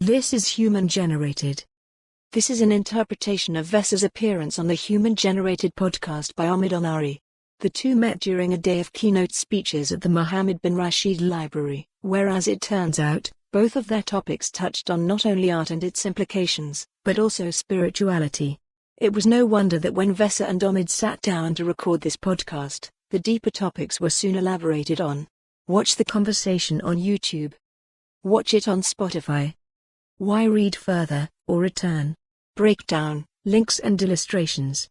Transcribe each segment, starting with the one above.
This is human-generated. This is an interpretation of VESA's appearance on the Human-Generated podcast by Omid Omari. The two met during a day of keynote speeches at the Mohammed bin Rashid Library, where, as it turns out, both of their topics touched on not only art and its implications, but also spirituality. It was no wonder that when VESA and Omid sat down to record this podcast, the deeper topics were soon elaborated on. Watch the conversation on YouTube. Watch it on Spotify. Why read further, or return? Breakdown, links and illustrations.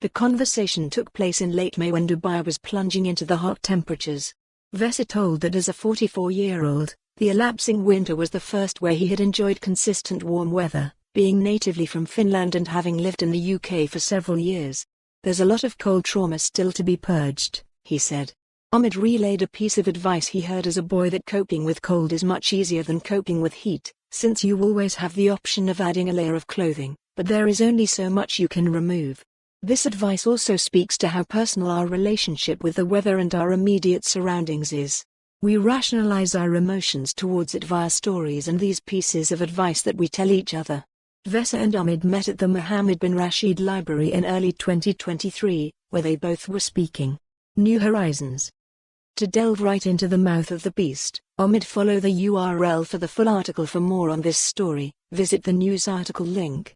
The conversation took place in late May when Dubai was plunging into the hot temperatures. VESA told that as a 44-year-old, the elapsing winter was the first where he had enjoyed consistent warm weather, being natively from Finland and having lived in the UK for several years. There's a lot of cold trauma still to be purged, he said. Omid relayed a piece of advice he heard as a boy that coping with cold is much easier than coping with heat, since you always have the option of adding a layer of clothing, but there is only so much you can remove. This advice also speaks to how personal our relationship with the weather and our immediate surroundings is. We rationalize our emotions towards it via stories and these pieces of advice that we tell each other. VESA and Omid met at the Mohammed bin Rashid Library in early 2023, where they both were speaking. New Horizons. To delve right into the mouth of the beast, Omid, follow the URL for the full article. For more on this story, visit the news article link.